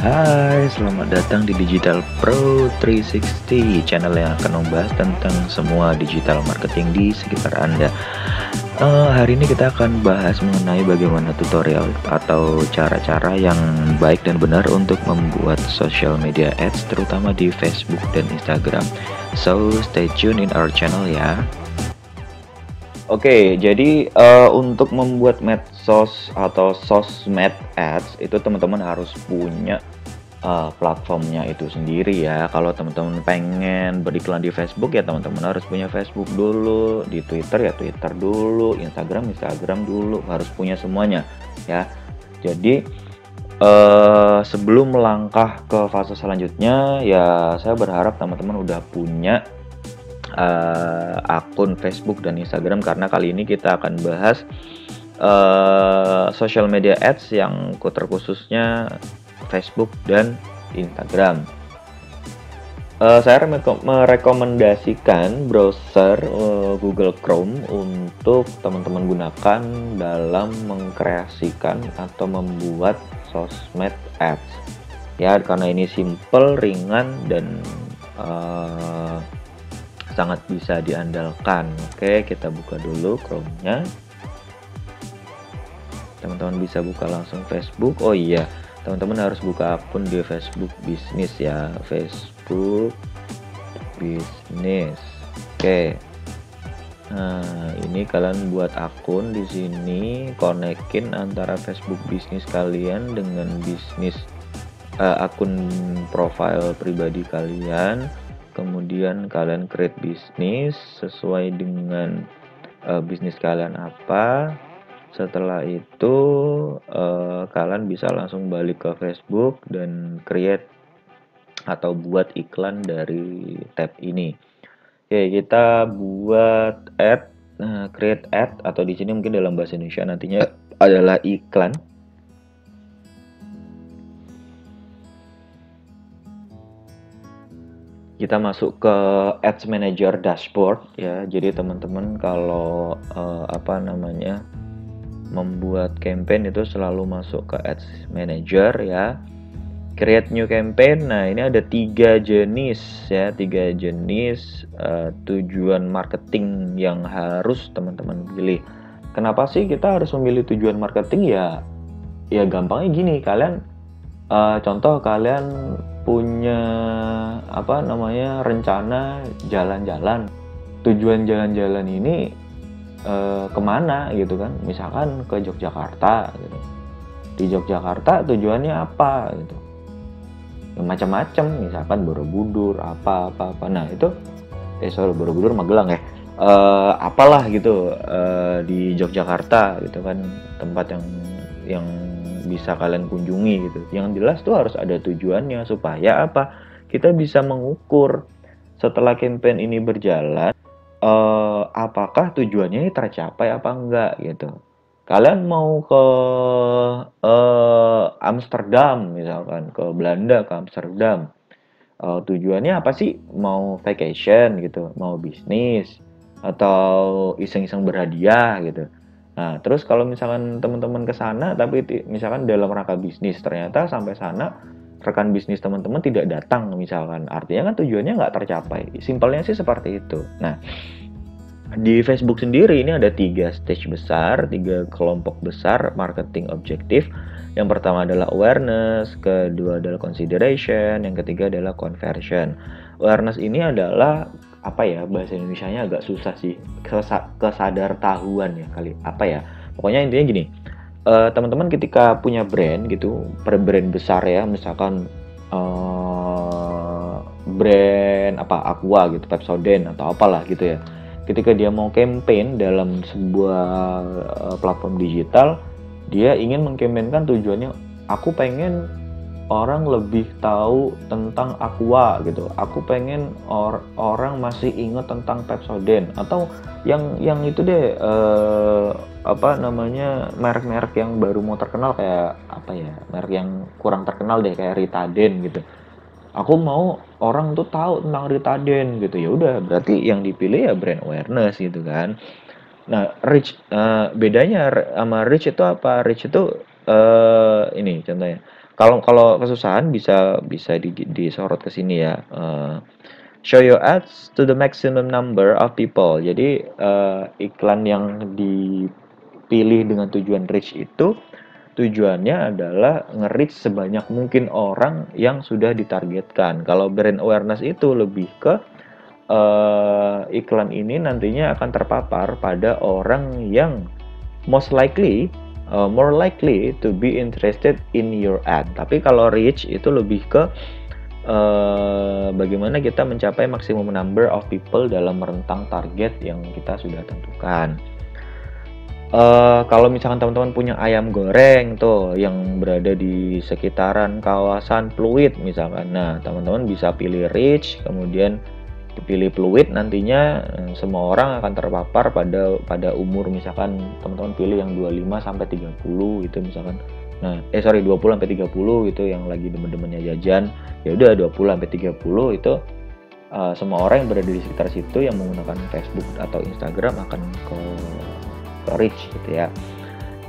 Hai, selamat datang di Digital Pro 360, channel yang akan membahas tentang semua digital marketing di sekitar Anda. Hari ini kita akan bahas mengenai bagaimana tutorial atau cara-cara yang baik dan benar untuk membuat social media ads, terutama di Facebook dan Instagram. So, stay tune in our channel ya. Oke, jadi untuk membuat medsos atau sosmed ads itu teman-teman harus punya platformnya itu sendiri ya. Kalau teman-teman pengen beriklan di Facebook ya teman-teman harus punya Facebook dulu, di Twitter ya Twitter dulu, Instagram dulu, harus punya semuanya ya. Jadi sebelum melangkah ke fase selanjutnya ya saya berharap teman-teman udah punya akun Facebook dan Instagram, karena kali ini kita akan bahas social media ads yang terkhususnya Facebook dan Instagram. Saya merekomendasikan browser Google Chrome untuk teman-teman gunakan dalam mengkreasikan atau membuat sosmed ads ya, karena ini simple, ringan, dan sangat bisa diandalkan. Oke, kita buka dulu Chrome-nya. Teman-teman bisa buka langsung Facebook. Oh iya, teman-teman harus buka akun di Facebook bisnis ya, Facebook bisnis. Oke. Nah, ini kalian buat akun di sini, konekin antara Facebook bisnis kalian dengan bisnis akun profile pribadi kalian. Kemudian kalian create bisnis sesuai dengan bisnis kalian apa. Setelah itu kalian bisa langsung balik ke Facebook dan create atau buat iklan dari tab ini. Oke, kita buat ad, create ad, atau di sini mungkin dalam bahasa Indonesia nantinya adalah iklan. Kita masuk ke Ads Manager Dashboard ya. Jadi teman-teman kalau membuat campaign itu selalu masuk ke Ads Manager ya. Create new campaign. Nah, ini ada 3 jenis ya, 3 jenis tujuan marketing yang harus teman-teman pilih. Kenapa sih kita harus memilih tujuan marketing ya? Ya gampangnya gini, kalian contoh kalian punya rencana jalan-jalan, tujuan jalan-jalan ini kemana gitu kan, misalkan ke Yogyakarta gitu. Di Yogyakarta tujuannya apa gitu ya, macam-macam, misalkan Borobudur apa. Nah itu Borobudur Magelang ya, apalah gitu di Yogyakarta gitu kan, tempat yang bisa kalian kunjungi gitu. Yang jelas tuh harus ada tujuannya supaya apa? Kita bisa mengukur setelah campaign ini berjalan apakah tujuannya ini tercapai apa enggak gitu. Kalian mau ke Amsterdam misalkan, ke Belanda, ke Amsterdam. Tujuannya apa sih? Mau vacation gitu, mau bisnis, atau iseng-iseng berhadiah gitu. Nah, terus kalau misalkan teman-teman ke sana tapi misalkan dalam rangka bisnis, ternyata sampai sana rekan bisnis teman-teman tidak datang misalkan, artinya kan tujuannya nggak tercapai. Simpelnya sih seperti itu. Nah, di Facebook sendiri ini ada 3 stage besar, 3 kelompok besar marketing objektif. Yang pertama adalah awareness, kedua adalah consideration, yang ketiga adalah conversion. Awareness ini adalah bahasa Indonesianya agak susah sih, kesadartahuan ya kali, pokoknya intinya gini, teman-teman ketika punya brand gitu, brand besar ya, misalkan brand Aqua gitu, Pepsodent atau apalah gitu ya, ketika dia mau campaign dalam sebuah platform digital, dia ingin mengkampanyekan tujuannya, aku pengen orang lebih tahu tentang Aqua gitu, aku pengen orang masih ingat tentang Pepsodent, atau yang itu deh merek-merek yang baru mau terkenal, kayak merek yang kurang terkenal deh kayak Ritaden gitu. Aku mau orang tuh tahu tentang Ritaden gitu. Ya udah, berarti yang dipilih ya brand awareness gitu kan. Nah, bedanya sama reach itu apa? Reach itu ini contohnya. Kalau kalau kesusahan bisa disorot ke sini ya. Show your ads to the maximum number of people. Jadi iklan yang dipilih dengan tujuan reach itu tujuannya adalah nge-reach sebanyak mungkin orang yang sudah ditargetkan. Kalau brand awareness itu lebih ke iklan ini nantinya akan terpapar pada orang yang more likely to be interested in your ad. Tapi kalau reach itu lebih ke bagaimana kita mencapai maksimum number of people dalam rentang target yang kita sudah tentukan. Kalau misalkan teman-teman punya ayam goreng tuh yang berada di sekitaran kawasan Pluit misalkan, nah teman-teman bisa pilih reach, kemudian pilih Pluit, nantinya semua orang akan terpapar pada umur, misalkan teman-teman pilih yang 25 sampai 30 gitu misalkan. Nah, 20 sampai 30 gitu yang lagi demen-demennya jajan. Ya udah 20 sampai 30 itu semua orang yang berada di sekitar situ yang menggunakan Facebook atau Instagram akan ke reach gitu ya.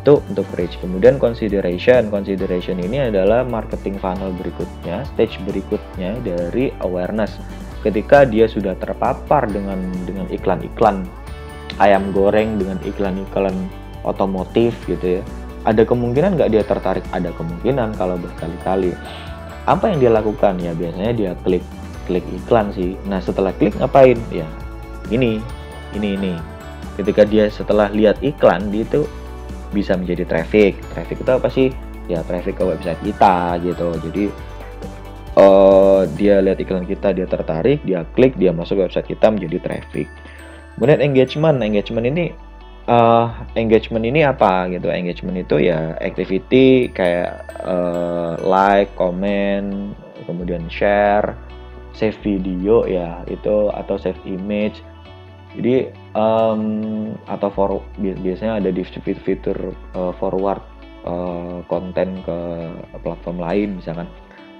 Itu untuk reach. Kemudian consideration ini adalah marketing funnel berikutnya, stage berikutnya dari awareness. Ketika dia sudah terpapar dengan iklan-iklan ayam goreng, dengan iklan-iklan otomotif gitu ya, ada kemungkinan nggak dia tertarik? Ada kemungkinan kalau berkali-kali. Apa yang dia lakukan? Ya biasanya dia klik iklan sih. Nah setelah klik ngapain? Ya ini. Ketika dia setelah lihat iklan, dia itu bisa menjadi traffic. Traffic itu apa sih? Ya traffic ke website kita gitu. Jadi dia lihat iklan kita, dia tertarik, dia klik, dia masuk website kita, menjadi traffic. Kemudian engagement ini apa gitu? Engagement itu ya activity kayak like, comment, kemudian share, save video ya itu, atau save image. Jadi atau biasanya ada di fitur forward konten ke platform lain misalkan.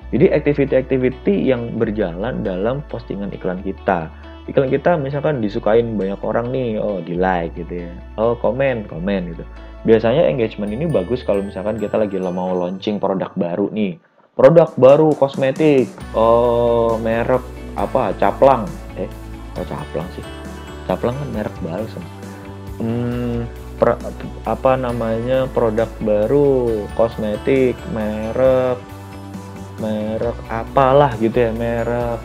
Jadi activity yang berjalan dalam postingan iklan kita. Iklan kita misalkan disukain banyak orang nih, di like gitu ya. Komen gitu. Biasanya engagement ini bagus kalau misalkan kita lagi mau launching produk baru nih. Produk baru kosmetik, merek apa? Caplang. Caplang sih. Caplang kan merek baru sama. Produk baru kosmetik, merek apalah gitu ya, merek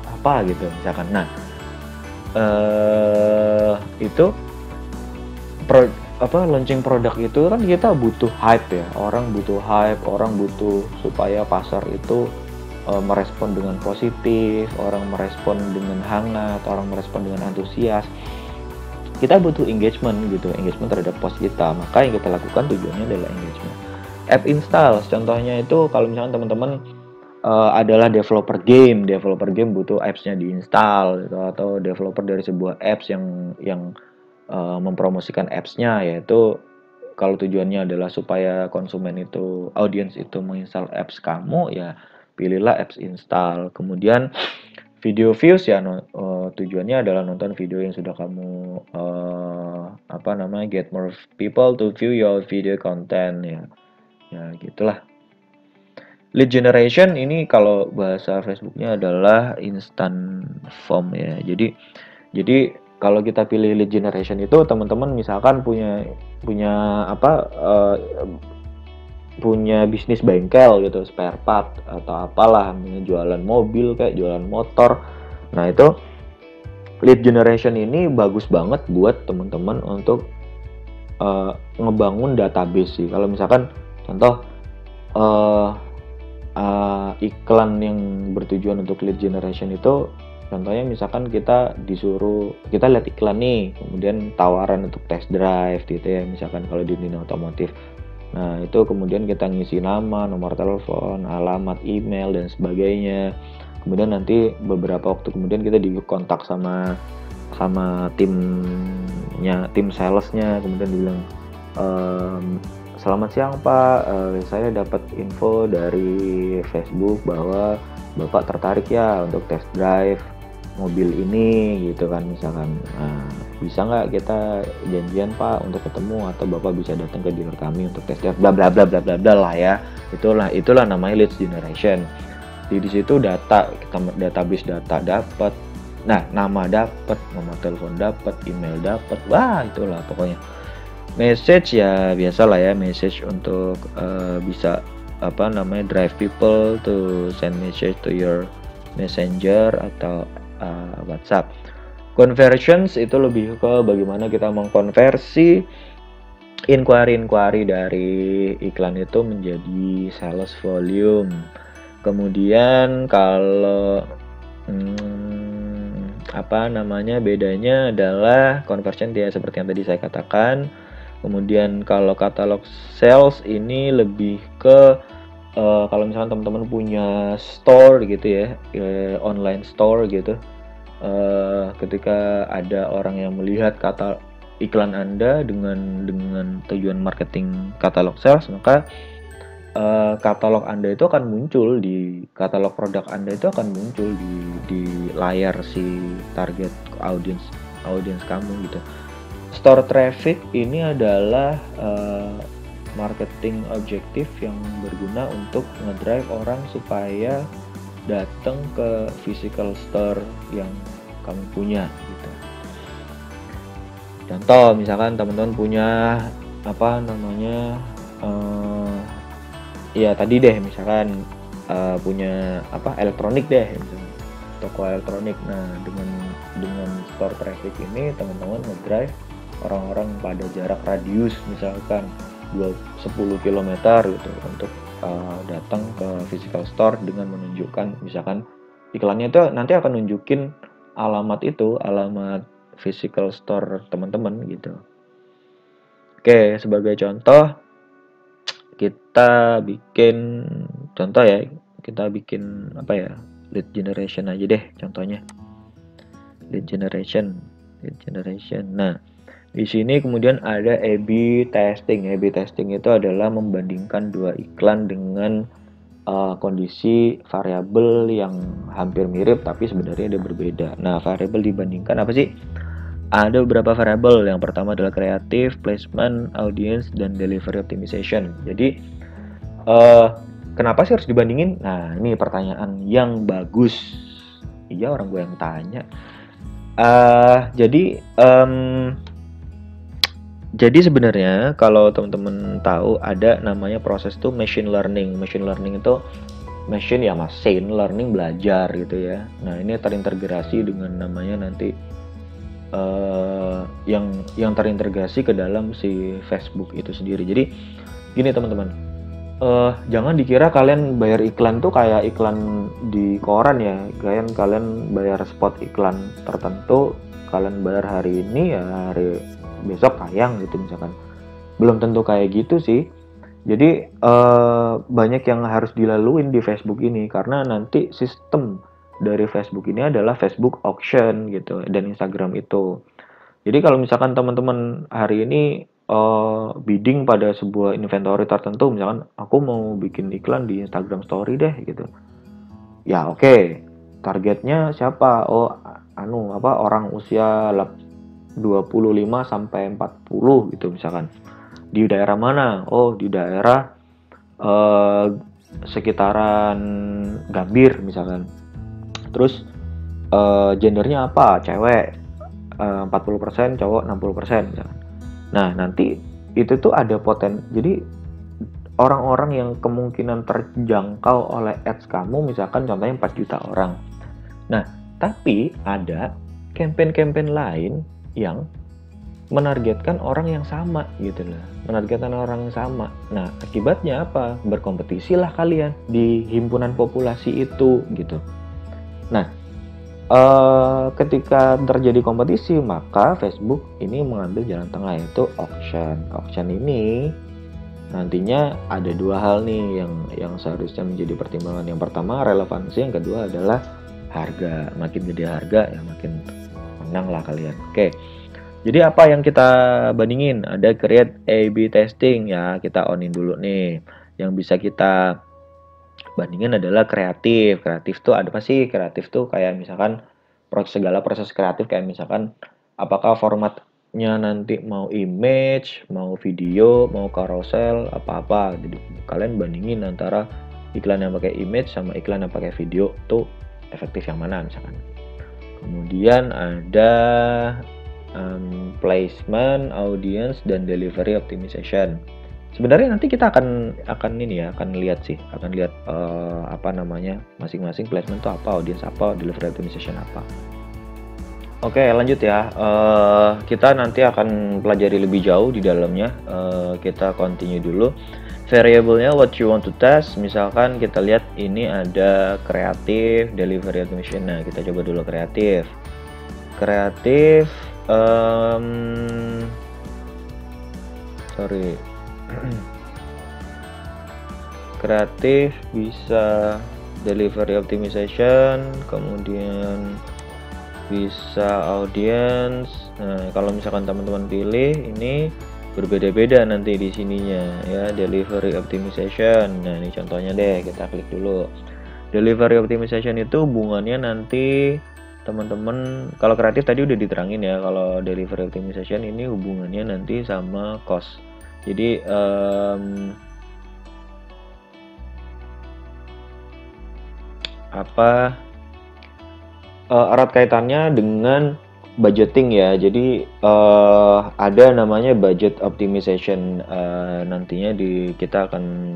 apa gitu misalkan. Nah itu launching produk itu kan kita butuh hype ya, orang butuh supaya pasar itu merespon dengan positif, orang merespon dengan hangat, orang merespon dengan antusias. Kita butuh engagement terhadap post kita, maka yang kita lakukan tujuannya adalah engagement. App install contohnya itu kalau misalnya teman-teman adalah developer game butuh apps-nya diinstal gitu, atau developer dari sebuah apps yang mempromosikan apps-nya, yaitu kalau tujuannya adalah supaya audiens itu menginstal apps kamu, ya pilihlah apps install. Kemudian video views ya tujuannya adalah nonton video yang sudah kamu get more people to view your video content ya gitulah. Lead generation ini kalau bahasa Facebooknya adalah instant form ya. Jadi kalau kita pilih lead generation itu, teman-teman misalkan punya bisnis bengkel gitu, spare part atau apalah, jualan mobil kayak jualan motor. Nah itu lead generation ini bagus banget buat teman-teman untuk ngebangun database sih. Kalau misalkan contoh iklan yang bertujuan untuk lead generation itu, contohnya misalkan kita lihat iklan nih, kemudian tawaran untuk test drive gitu ya, misalkan kalau di dunia otomotif. Nah itu kemudian kita ngisi nama, nomor telepon, alamat, email dan sebagainya. Kemudian nanti beberapa waktu kemudian kita dikontak sama tim salesnya, kemudian bilang, selamat siang Pak, saya dapat info dari Facebook bahwa Bapak tertarik ya untuk test drive mobil ini gitu kan misalkan. Nah bisa nggak kita janjian Pak untuk ketemu, atau Bapak bisa datang ke dealer kami untuk test drive, bla bla bla bla bla bla lah ya. Itulah namanya leads generation. Di situ data, kita database data dapat, nah nama dapat, nomor telepon dapat, email dapat, wah itulah pokoknya. Message ya biasa lah ya, message untuk bisa apa namanya drive people to send message to your messenger atau WhatsApp. Conversions itu lebih ke bagaimana kita mengkonversi inquiry dari iklan itu menjadi sales volume. Kemudian kalau apa namanya bedanya adalah conversion dia seperti yang tadi saya katakan. Kemudian kalau katalog sales ini lebih ke kalau misalkan teman-teman punya store gitu ya, online store gitu. Ketika ada orang yang melihat kata iklan Anda dengan tujuan marketing katalog sales, maka katalog Anda itu akan muncul di katalog produk Anda itu akan muncul di layar si target audience kamu gitu. Store traffic ini adalah marketing objektif yang berguna untuk ngedrive orang supaya datang ke physical store yang kamu punya gitu. Contoh misalkan teman-teman punya apa namanya ya tadi deh misalkan punya apa elektronik deh misalkan, toko elektronik. Nah dengan store traffic ini teman-teman ngedrive orang-orang pada jarak radius misalkan 10 km gitu untuk datang ke physical store dengan menunjukkan misalkan iklannya itu nanti akan nunjukin alamat physical store teman-teman gitu. Oke, sebagai contoh kita bikin contoh ya, kita bikin apa ya, lead generation aja deh contohnya. Lead generation. Nah, di sini kemudian ada A/B testing. A/B testing itu adalah membandingkan dua iklan dengan kondisi variabel yang hampir mirip tapi sebenarnya ada berbeda. Nah, variabel dibandingkan apa sih? Ada beberapa variabel. Yang pertama adalah creative, placement, audience, dan delivery optimization. Jadi kenapa sih harus dibandingin? Nah, ini pertanyaan yang bagus. Iya, orang gue yang tanya. Jadi sebenarnya kalau teman-teman tahu ada namanya proses tuh machine learning. Machine learning itu machine learning belajar gitu ya. Nah ini terintegrasi dengan namanya nanti yang terintegrasi ke dalam si Facebook itu sendiri. Jadi gini teman-teman, jangan dikira kalian bayar iklan tuh kayak iklan di koran ya. Kalian bayar spot iklan tertentu, kalian bayar hari ini ya hari besok tayang gitu misalkan. Belum tentu kayak gitu sih. Jadi banyak yang harus dilaluin di Facebook ini karena nanti sistem dari Facebook ini adalah Facebook auction gitu dan Instagram itu. Jadi kalau misalkan teman-teman hari ini bidding pada sebuah inventory tertentu, misalkan aku mau bikin iklan di Instagram Story deh gitu. Ya oke. Targetnya siapa? Oh orang usia 25 sampai 40 gitu misalkan. Di daerah mana? Oh, di daerah sekitaran Gambir misalkan. Terus gendernya apa? Cewek 40%, cowok 60% misalkan. Nah, nanti itu tuh ada jadi orang-orang yang kemungkinan terjangkau oleh ads kamu misalkan contohnya 4 juta orang. Nah, tapi ada campaign-campaign lain yang menargetkan orang yang sama gitu loh. Menargetkan orang yang sama. Nah, akibatnya apa? Berkompetisilah kalian di himpunan populasi itu gitu. Nah, ketika terjadi kompetisi, maka Facebook ini mengambil jalan tengah yaitu auction. Auction ini nantinya ada dua hal nih yang seharusnya menjadi pertimbangan. Yang pertama relevansi, yang kedua adalah harga. Makin gede harga ya makin menang lah kalian. Oke. Jadi apa yang kita bandingin? Ada create A/B testing ya, kita onin dulu nih. Yang bisa kita bandingin adalah kreatif. Kreatif tuh ada apa sih? Kreatif tuh kayak misalkan segala proses kreatif kayak misalkan apakah formatnya nanti mau image, mau video, mau carousel, apa-apa. Jadi kalian bandingin antara iklan yang pakai image sama iklan yang pakai video tuh efektif yang mana misalkan. Kemudian ada placement, audience, dan delivery optimization. Sebenarnya nanti kita akan ini ya, akan lihat apa namanya masing-masing placement itu apa, audience apa, delivery optimization apa. Oke, lanjut ya. Kita nanti akan pelajari lebih jauh di dalamnya. Kita continue dulu. Variabelnya what you want to test. Misalkan kita lihat ini ada kreatif, delivery automation. Nah, kita coba dulu kreatif. Kreatif, kreatif bisa delivery optimization, kemudian bisa audience. Nah, kalau misalkan teman-teman pilih ini berbeda-beda nanti di sininya ya, delivery optimization. Nah, ini contohnya deh, kita klik dulu. Delivery optimization itu hubungannya nanti teman-teman, kalau kreatif tadi udah diterangin ya, kalau delivery optimization ini hubungannya nanti sama cost. Jadi erat kaitannya dengan budgeting ya. Jadi ada namanya budget optimization, nantinya kita akan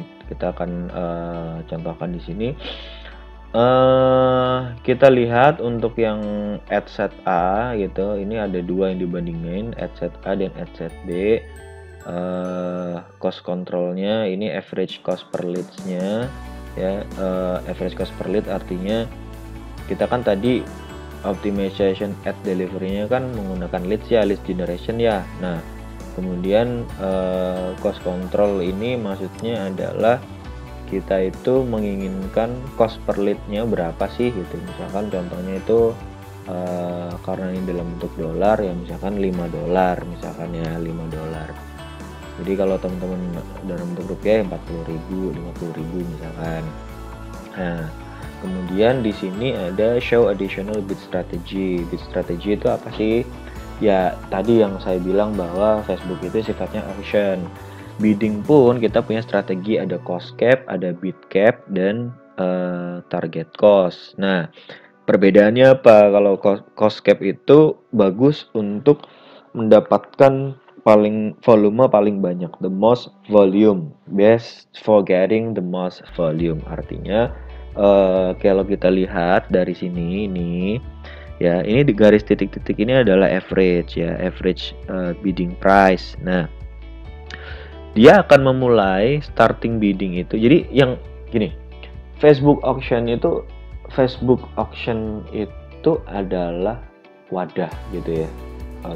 contohkan di sini. Kita lihat untuk yang ad set A gitu, ini ada dua yang dibandingin, ad set A dan ad set B. Cost controlnya ini average cost per leads-nya ya. Average cost per lead artinya kita kan tadi optimization ad delivery-nya kan menggunakan leads ya, lead generation ya. Nah, kemudian cost control ini maksudnya adalah kita itu menginginkan cost per lead-nya berapa sih gitu. Misalkan contohnya itu karena ini dalam bentuk dolar ya, misalkan $5 misalkan ya, $5. Jadi kalau teman-teman dalam bentuk rupiah 40.000, 50.000 misalkan. Nah, kemudian di sini ada show additional bid strategy. Bid strategy itu apa sih? Ya, tadi yang saya bilang bahwa Facebook itu sifatnya auction. Bidding pun kita punya strategi, ada cost cap, ada bid cap, dan target cost. Nah, perbedaannya apa? Kalau cost cap itu bagus untuk mendapatkan volume paling banyak, the most volume, best for getting the most volume. Artinya kalau kita lihat dari sini ini ya, ini di garis titik-titik ini adalah average ya, average bidding price. Nah, dia akan memulai starting bidding itu. Jadi yang gini, Facebook auction itu adalah wadah gitu ya,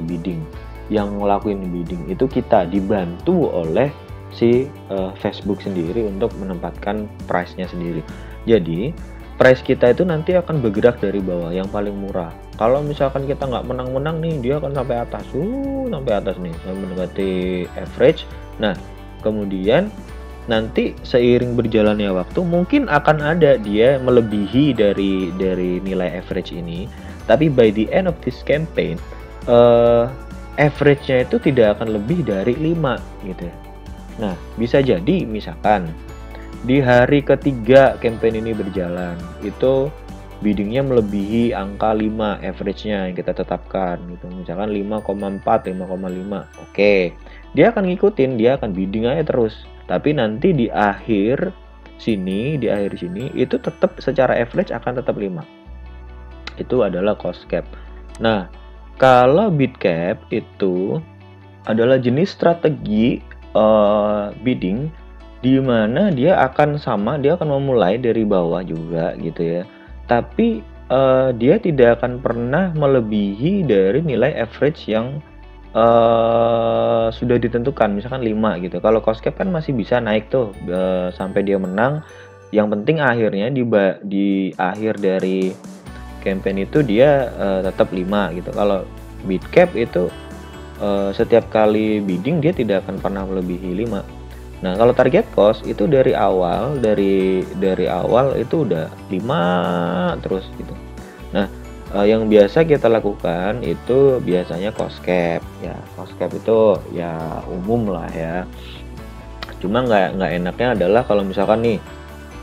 bidding. Yang ngelakuin bidding itu kita dibantu oleh si Facebook sendiri untuk menempatkan price-nya sendiri. Jadi price kita itu nanti akan bergerak dari bawah yang paling murah. Kalau misalkan kita nggak menang-menang nih, dia akan sampai atas nih, sampai mendekati average. Nah, kemudian nanti seiring berjalannya waktu mungkin akan ada dia melebihi dari nilai average ini, tapi by the end of this campaign average-nya itu tidak akan lebih dari 5 gitu ya. Nah, bisa jadi misalkan di hari ketiga campaign ini berjalan, itu biddingnya melebihi angka 5 average-nya yang kita tetapkan gitu. Misalkan 5,4, 5,5. Oke. Dia akan ngikutin, dia akan bidding aja terus. Tapi nanti di akhir sini itu tetap secara average akan tetap 5. Itu adalah cost cap. Nah, kalau bid cap itu adalah jenis strategi bidding di mana dia akan memulai dari bawah juga gitu ya. Tapi dia tidak akan pernah melebihi dari nilai average yang sudah ditentukan, misalkan 5 gitu. Kalau cost cap kan masih bisa naik tuh sampai dia menang. Yang penting akhirnya di akhir dari campaign itu dia tetap 5 gitu. Kalau bid cap itu setiap kali bidding dia tidak akan pernah melebihi 5. Nah, kalau target cost itu dari awal itu udah 5 terus gitu. Nah, yang biasa kita lakukan itu biasanya cost cap ya. Cost cap itu ya umum lah ya. Cuma nggak enaknya adalah kalau misalkan nih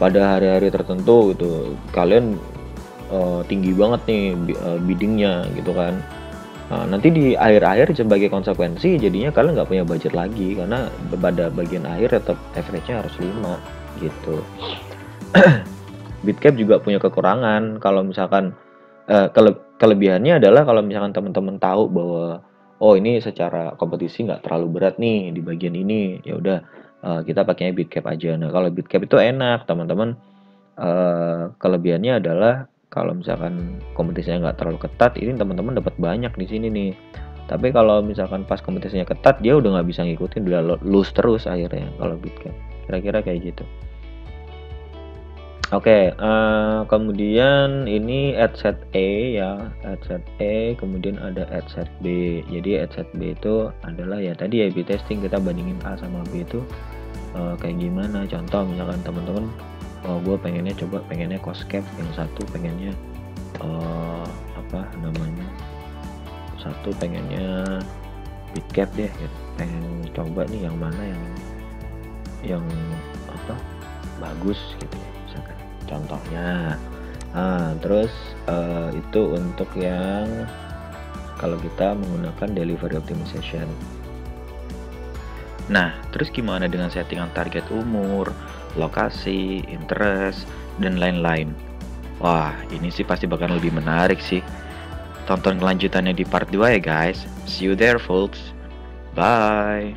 pada hari-hari tertentu gitu kalian tinggi banget nih biddingnya gitu kan. Nah, nanti di akhir-akhir sebagai konsekuensi jadinya kalian nggak punya budget lagi karena pada bagian akhir tetap average-nya harus 5 gitu. Bitcap juga punya kekurangan kalau misalkan kelebihannya adalah kalau misalkan teman-teman tahu bahwa oh ini secara kompetisi nggak terlalu berat nih di bagian ini, ya udah kita pakainya Bitcap aja. Nah kalau Bitcap itu enak teman-teman, kelebihannya adalah kalau misalkan kompetisinya nggak terlalu ketat, ini teman-teman dapat banyak di sini nih. Tapi kalau misalkan pas kompetisinya ketat, dia udah nggak bisa ngikutin, udah lose terus akhirnya kalau Bitcap. Kira-kira kayak gitu. Oke, kemudian ini at set E ya, at set E, kemudian ada at set B. Jadi at set B itu adalah ya tadi A/B testing, kita bandingin A sama B itu kayak gimana. Contoh misalkan teman-teman, gue pengennya cost cap, yang satu pengennya apa namanya, satu pengennya bid cap deh, gitu. Pengen coba nih yang mana yang apa bagus gitu ya, misalkan contohnya. Terus itu untuk yang kalau kita menggunakan delivery optimization. Nah, terus gimana dengan settingan target umur, lokasi, interest, dan lain-lain? Wah, ini sih pasti bakal lebih menarik sih. Tonton kelanjutannya di part 2 ya guys. See you there folks. Bye.